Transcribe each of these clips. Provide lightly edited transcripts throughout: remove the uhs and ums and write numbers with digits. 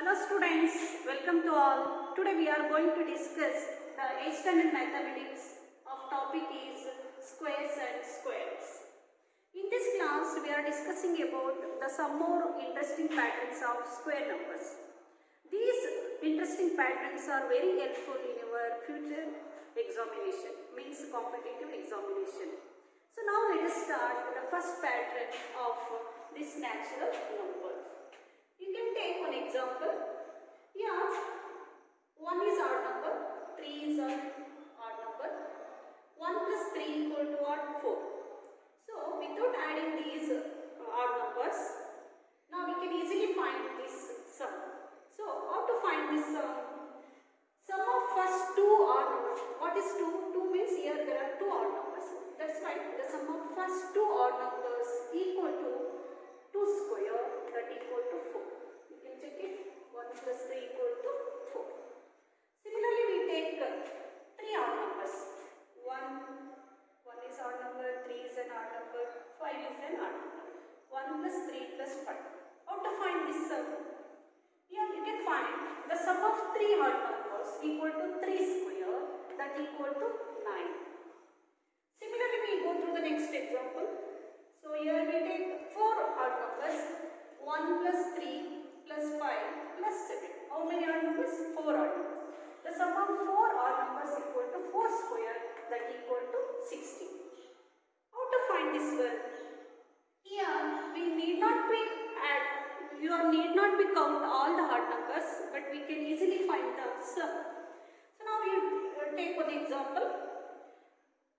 Hello students, welcome to all. Today we are going to discuss the 8th standard mathematics of topic is squares and squares. In this class we are discussing about some more interesting patterns of square numbers. These interesting patterns are very helpful in your future examination, means competitive examination. So now let us start the first pattern of this natural number. You can take one example. Here 1 is odd number, 3 is odd number. 1 plus 3 equal to what? 4. So without adding these odd numbers, now we can easily find this sum. So how to find this sum? Sum of first two odd numbers. What is 2? 2 means here there are two odd numbers. That's why the sum of first two odd numbers equal to 2 square, that equal to 4. You can check it. 1 plus 3 equal to 4. Similarly, we take 3 odd numbers. 1 is odd number, 3 is an odd number, 5 is an odd number. 1 plus 3 plus 5. How to find this sum? Here you can find the sum of 3 odd numbers equal to 3 square, that equal to 9. Similarly, we go through the next example. So here we take 4 odd numbers, 1 plus 3 plus 5 plus 7. How many odd numbers? 4 odd numbers. The sum of 4 odd numbers equal to 4 square, that equal to 60. How to find this one? Here we need not be need not be count all the odd numbers, but we can easily find the sum. So now we take one example.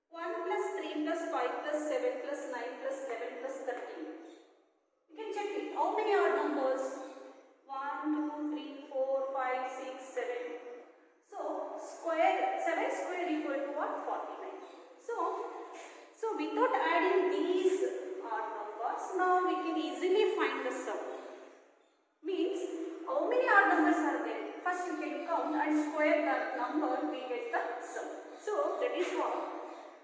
1 plus 3 plus 5 plus 7 plus 9 plus 11 plus 13. You can check it. How many odd numbers? 1, 2, 3, 4, 5, 6, 7. So, 7 square equal to what? 49. So without adding these odd numbers, now we can easily find the sum. Means, how many odd numbers are there? First you can count and square that number, we get the sum. So, that is what?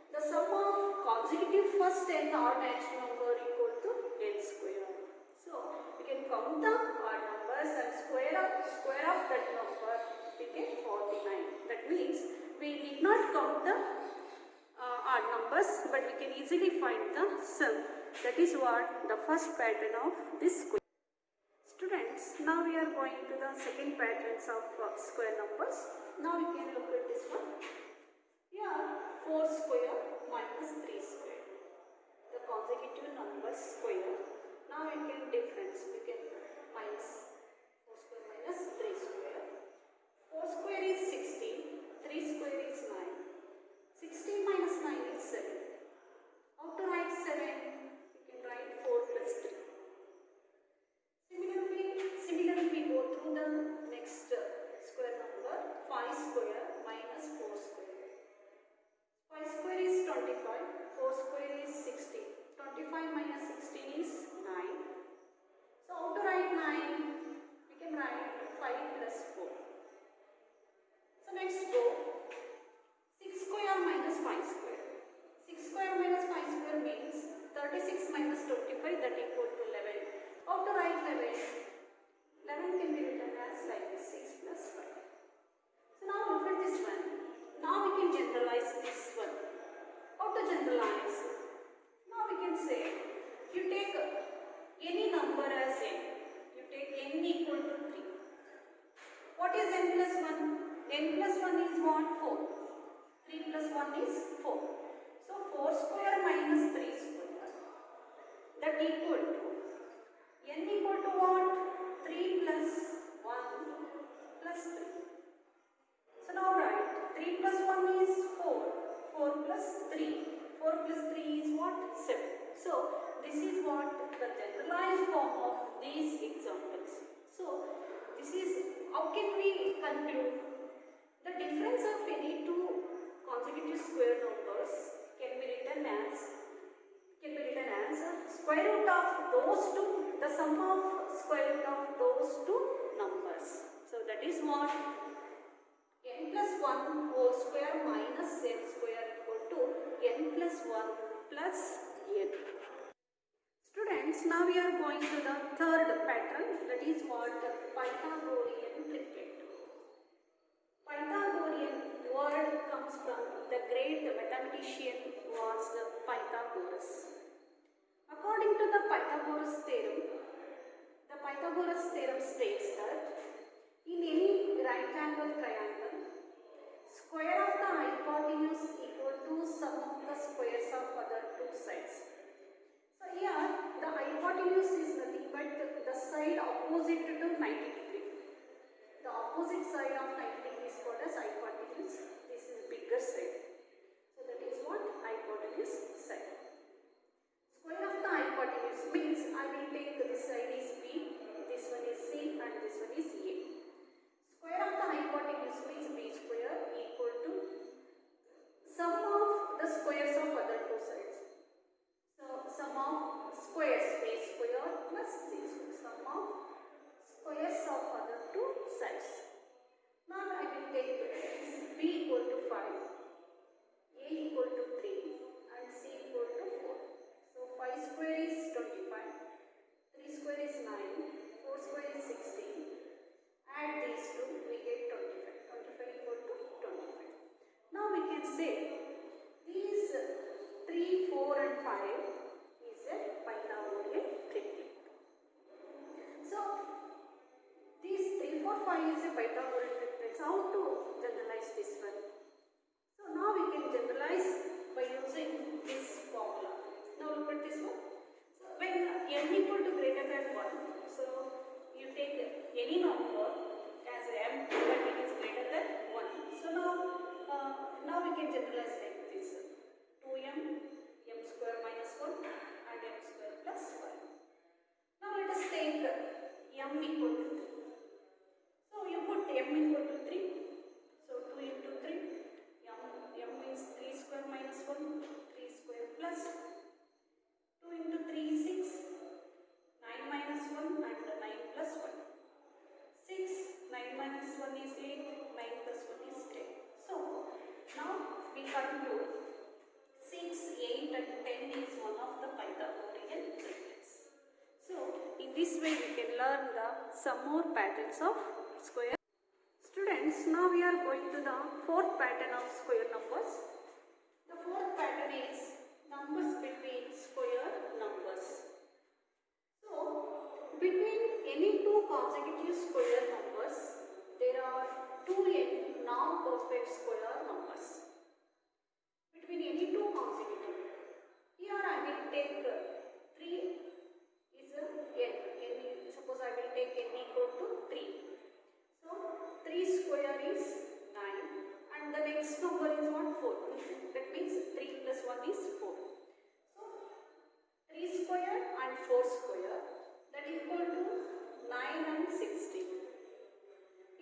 The sum of consecutive first and odd natural number equal to n square. So we can count the odd numbers and square of that number, we get 49. That means we need not count the odd numbers, but we can easily find the sum. That is what the first pattern of this square. Students, now we are going to the second patterns of square numbers. Now we can look at this one. Here 4 square minus 3 square. The consecutive number square. Now we can difference. We can minus 4 square minus 3 square. 4 square is 16. 3 square is 9. 16 minus 9 is 7. How to write 7? You can write 4 plus 3. Similarly we go through the next square number. 5 square minus 4 square. 5 square is 25, 4 square is 60. 25 minus 16 is 9. So how to write 9? We can write 5 plus 4. So next go 6 square minus 5 square. 6 square minus 5 square means 36 minus 25, that equal to 11. How to write 11? 11 can be written as like this, 6 plus 5. So now look at this one. Now we can generalize this one. How to generalize? Now we can say, you take any number as n. You take n equal to 3. What is n plus 1? N plus 1 is what? 4. 3 plus 1 is 4. So 4 square minus 3 square. That equal to n equal to what? 3 plus 1 plus 3. So now write 3 plus 1 is 4. 4 plus 3. 4 plus 3 is what? 7. So this is what the generalized form of these examples. So this is how can we conclude the difference of any two consecutive square numbers can be written as square root of those two, the sum of square root of those two numbers. So that is what n plus 1 whole square minus n square equal to n plus 1 plus n. Students, now we are going to the third pattern, that is what Pythagorean opposite side of 90 is called as hypotenuse. This is bigger side. So that is what hypotenuse side. Square of the hypotenuse means I will take this side is B, this one is C and this one is A. Square of the hypotenuse means B square equal to sum of the squares of other two sides. So sum of squares A square plus C square. Sum of squares of other two sides. Now I will take B equal to 5, A equal to 3 and C equal to 4. So 5 square is 25, 3 square is 9, 4 square is 16. Add these two, we get 25. 25 equal to 25. Now we can say these 3, 4 and 5 is a Pythagorean triplet. So these 3, 4, 5 is a Pythagorean triplet. How to generalize this one? So now we can generalize by using this formula. Now look at this one. So when n equal to greater than 1, so you take any number as m but it is greater than 1. So now we can generalize like this. 2m, m square minus 1 and m square plus 1. Now let us take m equal to 3. So you put m equal to 3. So 2 into 3. M means 3 square minus 1. 3 square plus 2 into 3 is 6. 9 minus 1 and 9 plus 1. 6. 9 minus 1 is 8. 9 plus 1 is 10. So now we conclude 6, 8 and 10 is one of the Pythagorean triplets. So in this way we can learn some more patterns of square. Students, now we are going to the fourth pattern of square numbers. The fourth pattern is numbers between square numbers. So between any two consecutive square numbers, there are two non-perfect square numbers. Between any two consecutive, here I will take 3 is a n. Suppose I will take n equal to 3. So 3 square is 9 and the next number is what? 4. That means 3 plus 1 is 4. So 3 square and 4 square, that equal to 9 and 16.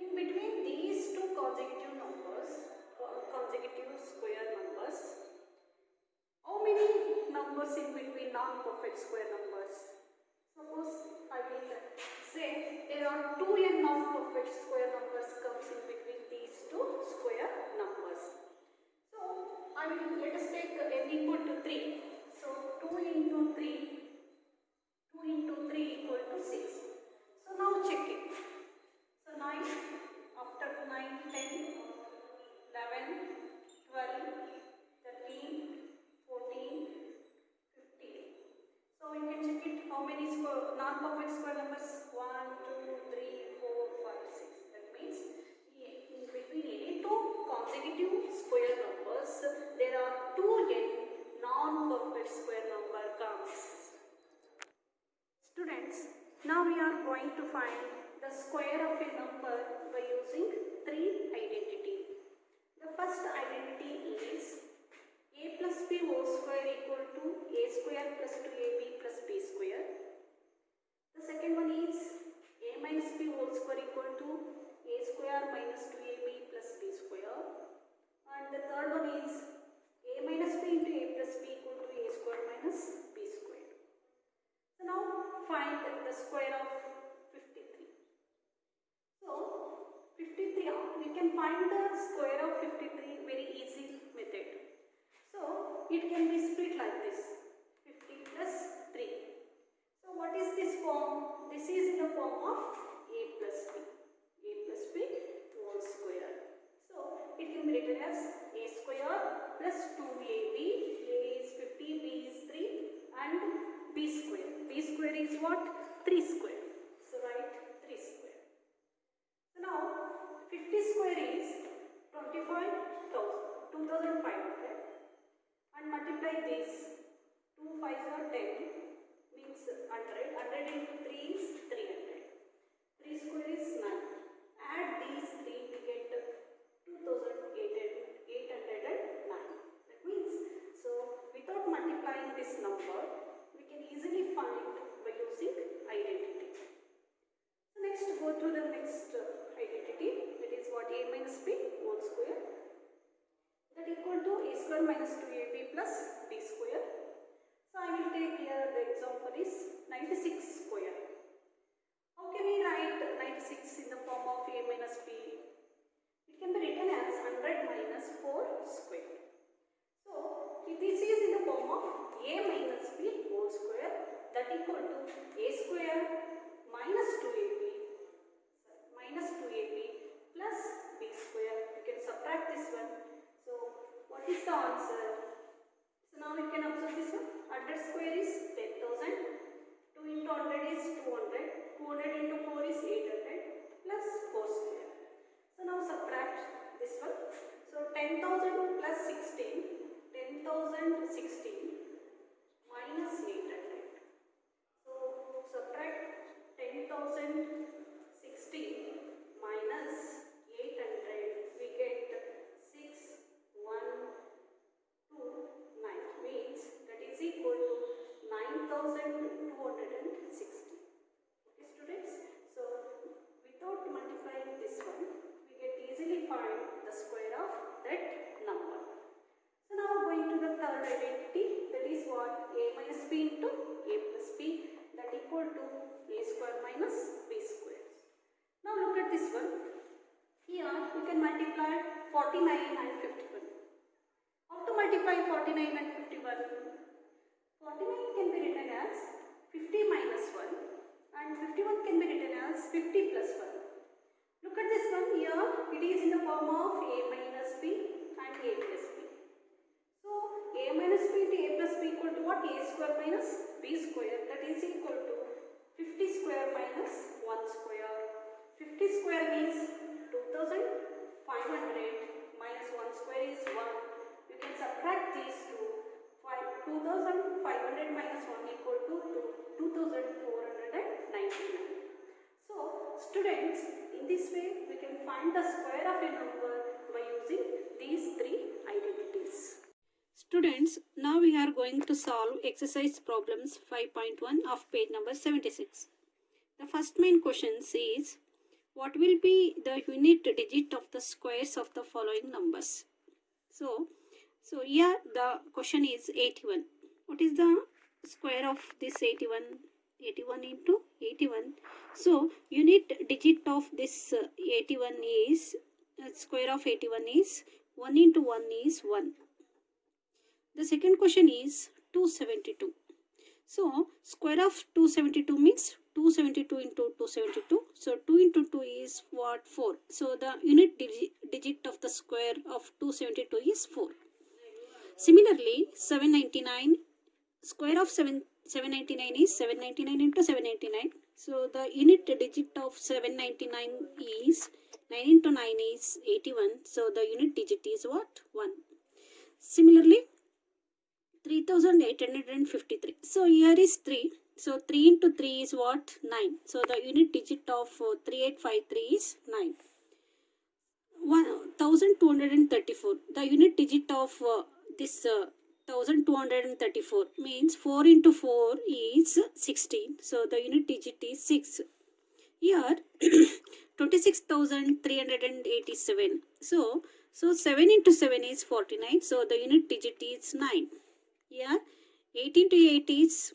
In between these two consecutive numbers, consecutive square numbers, how many numbers in between non-perfect square numbers? Suppose I will say there are 2n non-perfect square numbers comes in between these two square numbers. So let us take n equal to 3. So 2 into 3 equal to 6. So now check it. So 9, after 9, 10, 11, 12, 13, 14, 15. So you can check it how many non-perfect square numbers? 1, 2, 3, 4, 5, 6. That means in between any two consecutive square numbers, there are 2n non-perfect square number comes. Students, now we are going to find the square of a number by using 3 identities. The first identity is a plus b whole square equal to a square plus 2ab plus b square. The second one is a minus b whole square equal to a square minus 2ab plus b square. And the third one is a minus b into a plus b equal to a square minus b square. So now find the square of 53. So 53, we can find the square of 53 very easy method. So it can be split like this, 50 plus 3. So what is this form? This is in the form of a plus b whole square. So it can be written as a square plus 2ab, a is 50, b is 3 and b square. B square is what? 3 square. So write 3 square. So now 50 square is 25,500 and multiply this. 2 5s are 10 means 100. 100 into 3 is 300. 3 square is 9. Add these minus b whole square, that equal to a square minus 2ab plus b square. So I will take here the example is 96 square. How can we write 96 in the form of a minus b? It can be written as 100 minus 4 square. So if this is in the form of a minus b whole square, that equal to a square minus 2ab plus b square. You can subtract this one. So what is the answer? So now we can observe this one. 100 square is 10,000. 2 into 100 is 200. 200 into 4 is 800 plus 4 square. So now subtract this one. So 10,000 plus 16. 10,016 minus 800. So subtract 10,016 minus 800. We get 6129 means that is equal to 9,260. Okay students, so without multiplying this one, we can easily find the square of that number. So now going to the third identity, that is what? A minus b into a plus b, that equal to a square minus b square. Now look at this one. Here we can multiply 49 and 51. How to multiply 49 and 51? 49 can be written as 50 minus 1 and 51 can be written as 50 plus 1. Look at this one here. It is in the form of a minus b and a plus b. So a minus b into a plus b equal to what? A square minus b square, that is equal to 50 square minus 1 square. 50 square means 2,500 minus 1 square is 1. You can subtract these two. 2,500 minus 1 equal to 2,499. So students, in this way we can find the square of a number by using these three identities. Students, now we are going to solve exercise problems 5.1 of page number 76. The first main question is, what will be the unit digit of the squares of the following numbers? So here the question is 81. What is the square of this 81? 81 into 81. So unit digit of this 81 is, square of 81 is 1 into 1 is 1. The second question is 272. So square of 272 means 272 into 272. So 2 into 2 is what? 4. So the unit digit of the square of 272 is 4. Similarly, 799, square of 799 is 799 into 799. So the unit digit of 799 is 9 into 9 is 81. So the unit digit is what? 1. Similarly, 3853. So here is 3. So 3 into 3 is what? 9. So the unit digit of 3853 is 9. 1234. The unit digit of this 1234 means 4 into 4 is 16. So the unit digit is 6. Here 26,387. So 7 into 7 is 49. So the unit digit is 9. Here 8 into 8 is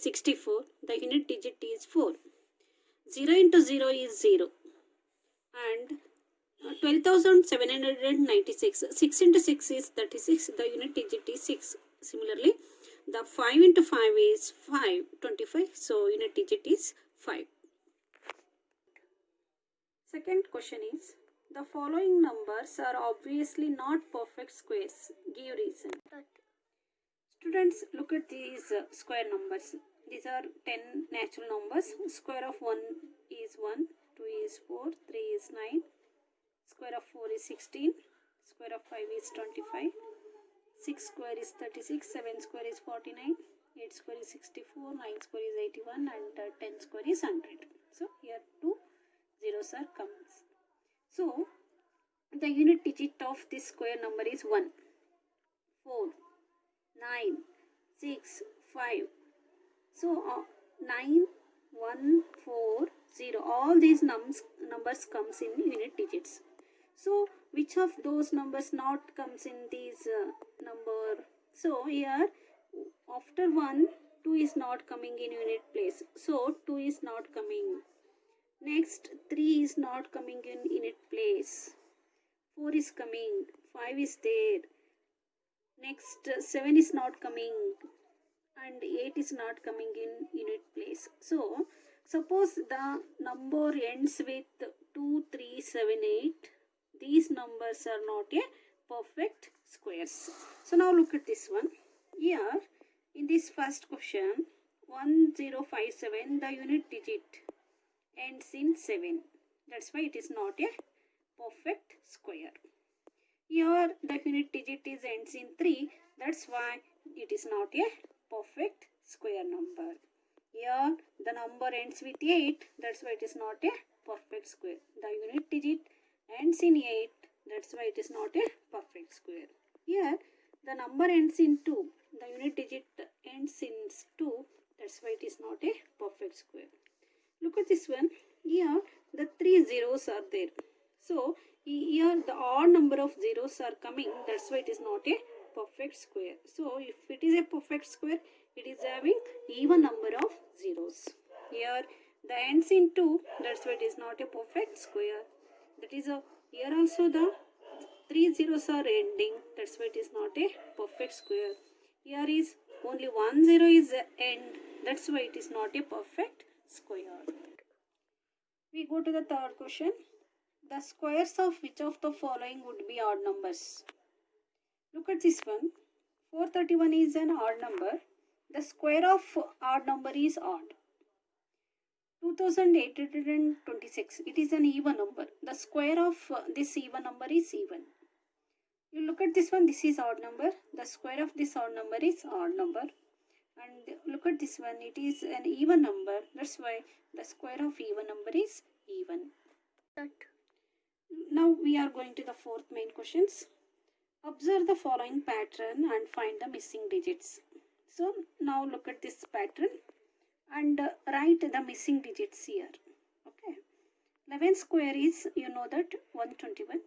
64. The unit digit is 4. 0 into 0 is 0. And 12,796. 6 into 6 is 36. The unit digit is 6. Similarly, the 5 into 5 is 25. So unit digit is 5. Second question is, the following numbers are obviously not perfect squares. Give reason. Students, look at these square numbers. These are 10 natural numbers. Square of 1 is 1, 2 is 4, 3 is 9. Square of 4 is 16. Square of 5 is 25. 6 square is 36. 7 square is 49. 8 square is 64. 9 square is 81. And 10 square is 100. So here 2 zeros are comes. So the unit digit of this square number is 1, 4, 9, 6, 5. So 9, 1, 4, 0. All these numbers numbers comes in unit digits. So which of those numbers not comes in these number? So here after 1, 2 is not coming in unit place. So 2 is not coming. Next 3 is not coming in unit place. 4 is coming. 5 is there. Next 7 is not coming. And 8 is not coming in unit place. So suppose the number ends with 2, 3, 7, 8. These numbers are not a perfect squares. So now look at this one. Here in this first question 1057, the unit digit ends in 7. That's why it is not a perfect square. Here the unit digit is ends in 3. That's why it is not a perfect square number. Here the number ends with 8. That's why it is not a perfect square. The unit digit ends in 8. That's why it is not a perfect square. Here the number ends in 2. The unit digit ends in 2. That's why it is not a perfect square. Look at this one. Here the 3 zeros are there. So here the odd number of zeros are coming. That's why it is not a perfect square. So if it is a perfect square, it is having even number of zeros. Here the ends in 2. That's why it is not a perfect square. That is here also the 3 zeros are ending. That's why it is not a perfect square. Here is only 1 zero is end. That's why it is not a perfect square. We go to the third question. The squares of which of the following would be odd numbers? Look at this one. 431 is an odd number. The square of odd number is odd. 2826, it is an even number. The square of this even number is even. You look at this one, this is odd number. The square of this odd number is odd number. And look at this one, it is an even number. That's why the square of even number is even. Now we are going to the fourth main questions. Observe the following pattern and find the missing digits. So now look at this pattern and write the missing digits here. Okay. 11 square is, you know that, 121.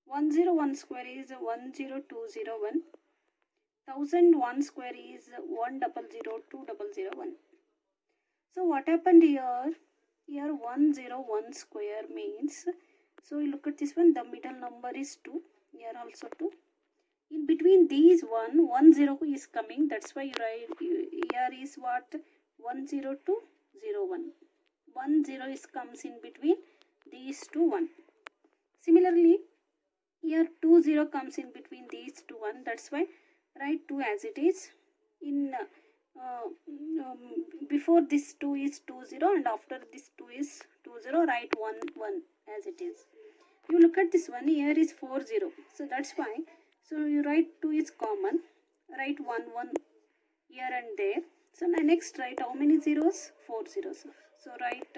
101 square is 10201. 1001 square is 100201. So what happened here? Here 101 square means, so you look at this one, the middle number is 2. Here also 2. In between these 1 0 is coming. That's why you write here is what? 10201. 1 0 is comes in between these two 1. Similarly, here 2 0 comes in between these two 1. That's why write 2 as it is. In before this 2 is 2 0 and after this 2 is 2 0, write 1 1 as it is. You look at this one, here is 4 0. So that's why. So you write 2 is common. Write 1 1 here and there. So next write how many zeros? 4 zeros. So write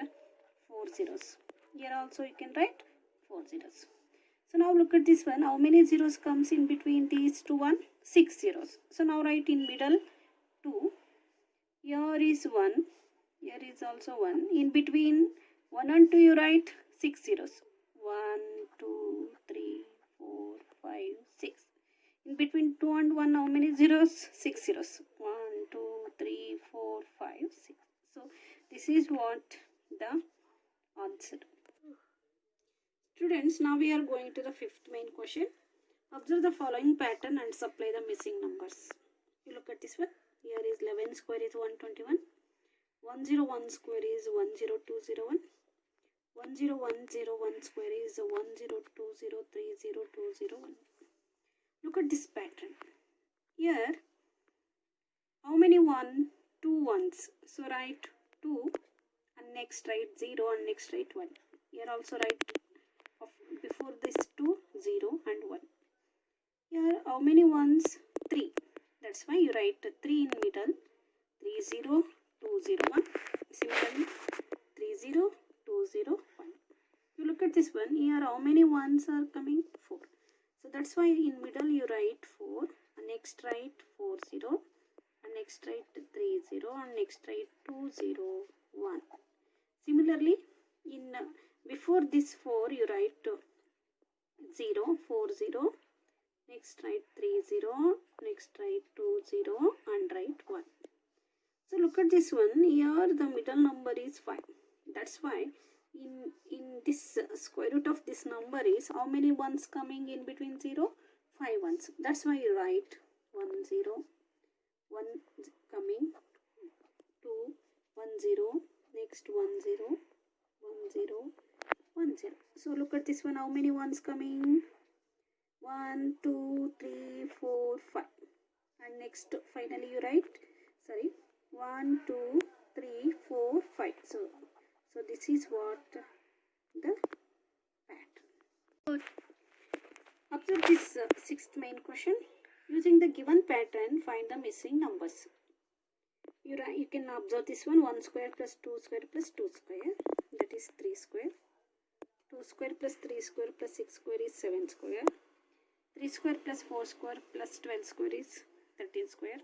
4 zeros. Here also you can write 4 zeros. So now look at this one. How many zeros comes in between these two 1? 6 zeros. So now write in middle 2. Here is 1. Here is also 1. In between 1 and 2 you write 6 zeros. 1, 2, 3, 4, 5, 6. In between 2 and 1 how many zeros? 6 zeros. 1, 2, 3, 4, 5, 6. So this is what the answer. Students, now we are going to the fifth main question. Observe the following pattern and supply the missing numbers. You look at this one. Here is 11 square is 121. 101 square is 10201. 10101 square is 102030201. Look at this pattern. Here, how many 1? 2 ones. So write 2 and next write 0 and next write 1. Here also write before this 2, 0 and 1. Here how many ones? 3. That's why you write 3 in middle. 3 0 2 0 1. Similarly 3 0 2 0 1. You look at this one. Here how many ones are coming? 4. So that's why in middle you write 4 and next write 4 0 and next write 3 0 and next write 2 0 1. Similarly in Before this 4, you write 0, 4, 0. Next write 3, 0. Next write 2, 0 and write 1. So look at this one. Here the middle number is 5. That's why in this square root of this number is how many ones coming in between 0? 5 ones. That's why you write 1, 0. 1 coming, 2, 1, 0. Next 1, 0. 1, 0. 1, 0. So look at this one. How many ones coming? 1, 2, 3, 4, 5. And next finally you write, 1, 2, 3, 4, 5. So this is what the pattern. Observe this sixth main question. Using the given pattern, find the missing numbers. You can observe this one. 1 square plus 2 square plus 2 square. That is 3 square. 2 square plus 3 square plus 6 square is 7 square. 3 square plus 4 square plus 12 square is 13 square.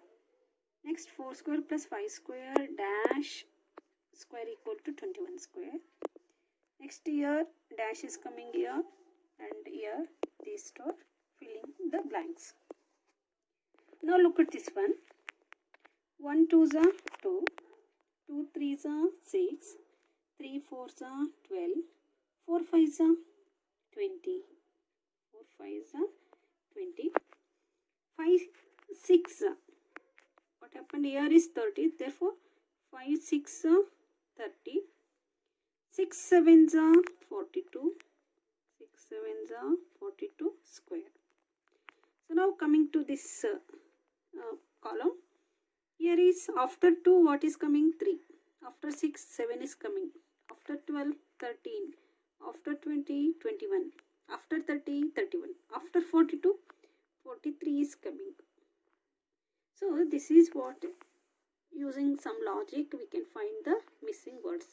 Next 4 square plus 5 square dash square equal to 21 square. Next here dash is coming here and here these two filling the blanks. Now look at this one. 1 2s are 2, 2 3s are 6, 3 4s are 12, 4 5s are 20, 4 5s are 20, 5 6 what happened here is 30, therefore 5 6 are 30, 6 7s are 42, 6 7s are 42 square. So now coming to this column, here is after 2 what is coming? 3, after 6 7 is coming, after 12 13, after 20 21, after 30 31, after 42 43 is coming. So this is what, using some logic we can find the missing words,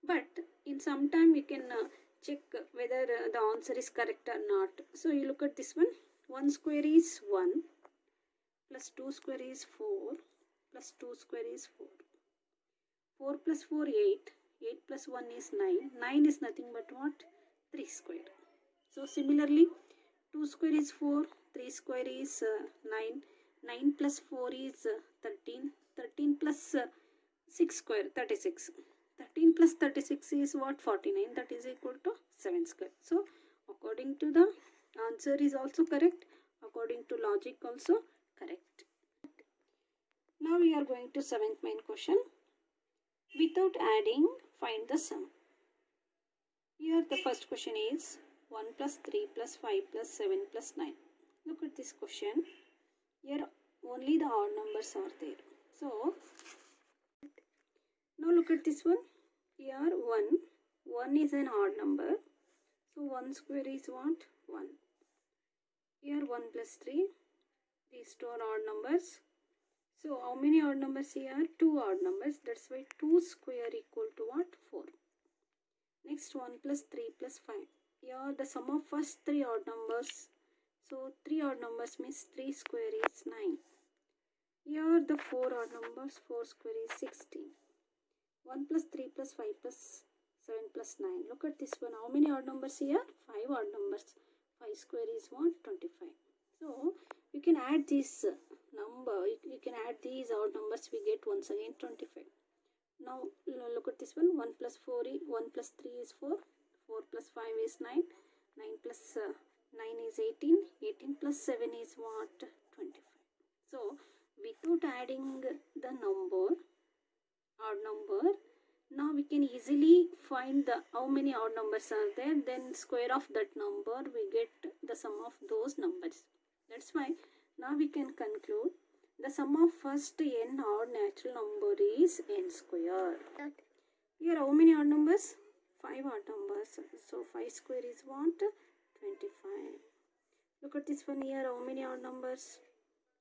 but in some time you can check whether the answer is correct or not. So you look at this one. 1 square is 1 plus 2 square is 4 plus 2 square is 4. 4 plus 4 8. 8 plus 1 is 9. 9 is nothing but what? 3 square. So similarly 2 square is 4. 3 square is 9. 9 plus 4 is 13. 13 plus 6 square 36. 13 plus 36 is what? 49. That is equal to 7 square. So according to the answer is also correct. According to logic also correct. Now we are going to seventh main question. Without adding, find the sum. Here the first question is 1 plus 3 plus 5 plus 7 plus 9. Look at this question. Here only the odd numbers are there. So now look at this one. Here 1. 1 is an odd number. So 1 square is what? 1. Here 1 plus 3. These two are odd numbers. So how many odd numbers here? 2 odd numbers. That's why 2 square equal to what? 4. Next 1 plus 3 plus 5. Here the sum of first 3 odd numbers. So 3 odd numbers means 3 square is 9. Here the 4 odd numbers. 4 square is 16. 1 plus 3 plus 5 plus 7 plus 9. Look at this one. How many odd numbers here? 5 odd numbers. 5 square is what? 25. So you can add this number. You can add these odd numbers. We get once again 25. Now look at this one. 1 plus 4 is 1 plus 3 is 4. 4 plus 5 is 9. 9 plus 9 is 18. 18 plus 7 is what? 25. So without adding the number, odd number, now we can easily find the how many odd numbers are there. Then square of that number, we get the sum of those numbers. That's why now we can conclude the sum of first n odd natural number is n square. Here how many odd numbers? 5 odd numbers. So 5 square is what? 25. Look at this one here. How many odd numbers?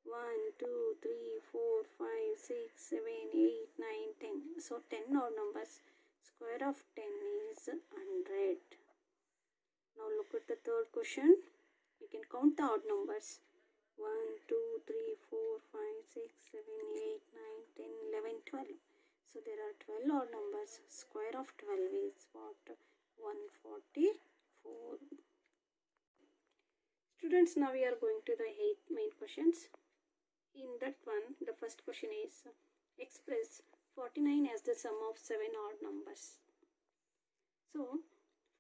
1, 2, 3, 4, 5, 6, 7, 8, 9, 10. So 10 odd numbers. Square of 10 is 100. Now look at the third question. You can count the odd numbers. 1, 2, 3, 4, 5, 6, 7, 8, 9, 10, 11, 12. So there are 12 odd numbers. Square of 12 is what? 140. Students, now we are going to the 8 main questions. In that one, the first question is express 49 as the sum of 7 odd numbers. So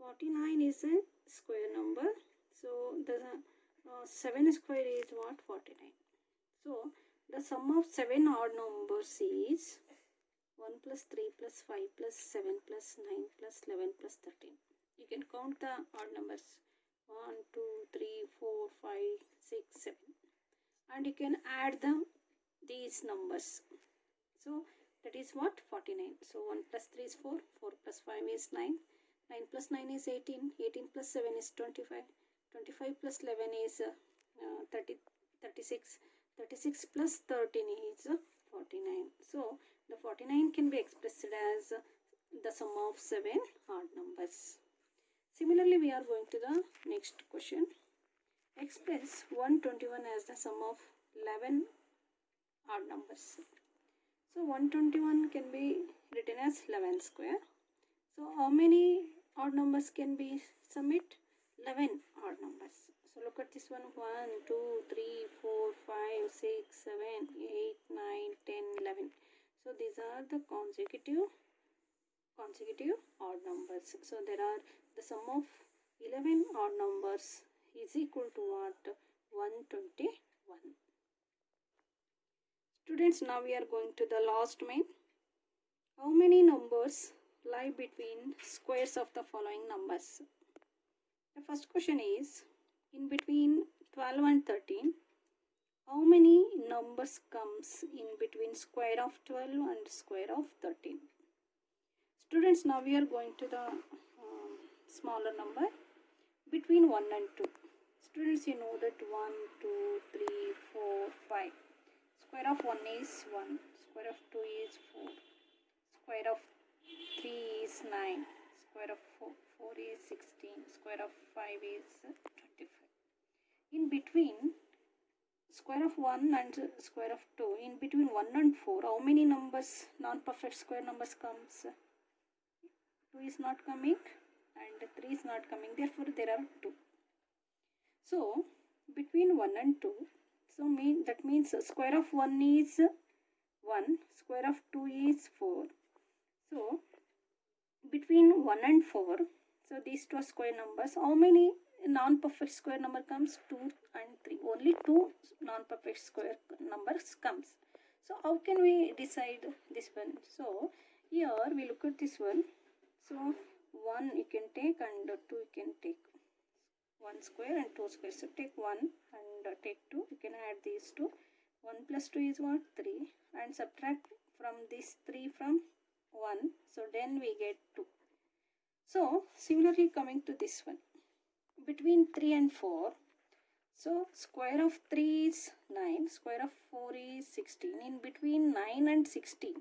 49 is a square number. So the 7 square is what? 49. So the sum of 7 odd numbers is 1 plus 3 plus 5 plus 7 plus 9 plus 11 plus 13. You can count the odd numbers 1, 2, 3, 4, 5, 6, 7. And you can add these numbers. So that is what? 49. So 1 plus 3 is 4, 4 plus 5 is 9, 9 plus 9 is 18, 18 plus 7 is 25, 25 plus 11 is 36, 36 plus 13 is 49. So the 49 can be expressed as the sum of 7 odd numbers. Similarly, we are going to the next question. Express 121 as the sum of 11 odd numbers. So 121 can be written as 11 square. So how many odd numbers can be summed? 11 odd numbers. So look at this one. 1, 2, 3, 4, 5, 6, 7, 8, 9, 10, 11. So these are the consecutive odd numbers. So there are the sum of 11 odd numbers is equal to what? 121. Students, now we are going to the last main. How many numbers lie between squares of the following numbers? The first question is, in between 12 and 13, how many numbers comes in between square of 12 and square of 13? Students, now we are going to the smaller number between 1 and 2. Students, you know that 1, 2, 3, 4, 5. Square of 1 is 1. Square of 2 is 4. Square of 3 is 9. Square of 4 is 16. Square of 5 is 25. In between square of 1 and square of 2, in between 1 and 4, how many numbers, non-perfect square numbers comes? 2 is not coming and 3 is not coming. Therefore, there are 2. So, between 1 and 2, so that means square of 1 is 1, square of 2 is 4. So, between 1 and 4, so these two are square numbers. How many non-perfect square number comes? 2 and 3. Only 2 non-perfect square numbers comes. So, how can we decide this one? So, here we look at this one. So, 1 you can take and 2 you can take. 1 square and 2 square. So, take 1 and take 2. You can add these two. 1 plus 2 is what? 3. And subtract from this 3 from 1. So, then we get 2. So, similarly coming to this one. Between 3 and 4. So, square of 3 is 9. Square of 4 is 16. In between 9 and 16.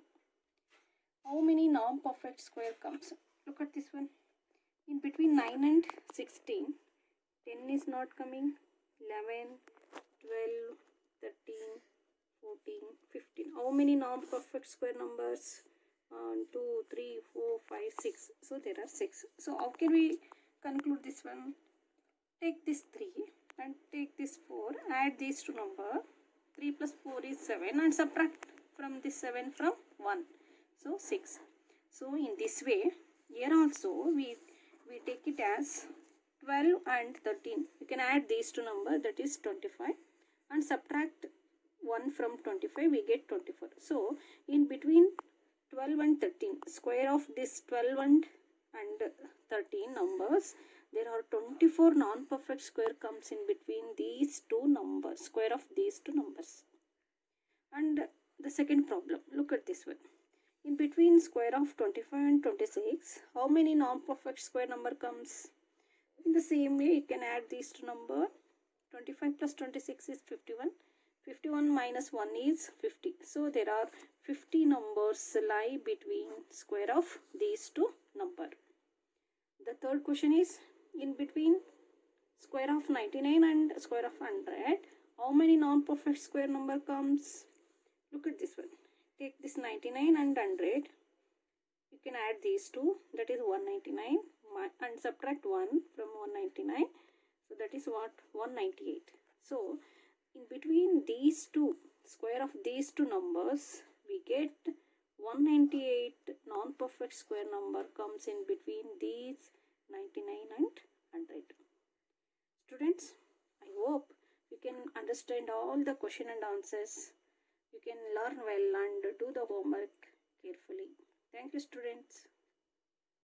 How many non-perfect square comes? Look at this one. In between 9 and 16. 10 is not coming. 11, 12, 13, 14, 15. How many non-perfect square numbers? 2, 3, 4, 5, 6. So there are 6. So how can we conclude this one? Take this 3 and take this 4. Add these two numbers. 3 plus 4 is 7 and subtract from this 7 from 1. So 6. So in this way, here also we take it as 12 and 13. You can add these two numbers, that is 25, and subtract 1 from 25, we get 24. So in between 12 and 13, square of this 12 and 13 numbers, there are 24 non-perfect square comes in between these two numbers, square of these two numbers. And the second problem, look at this one. In between square of 25 and 26, how many non-perfect square number comes? In the same way, you can add these two numbers. 25 plus 26 is 51. 51 minus 1 is 50. So, there are 50 numbers lie between square of these two numbers. The third question is, in between square of 99 and square of 100, how many non-perfect square number comes? Look at this one. Take this 99 and 100. You can add these two, that is 199, and subtract 1 from 199. So that is what? 198. So in between these two, square of these two numbers, we get 198 non-perfect square number comes in between these 99 and 100. Students, I hope you can understand all the question and answers. You can learn well and do the homework carefully. Thank you, students.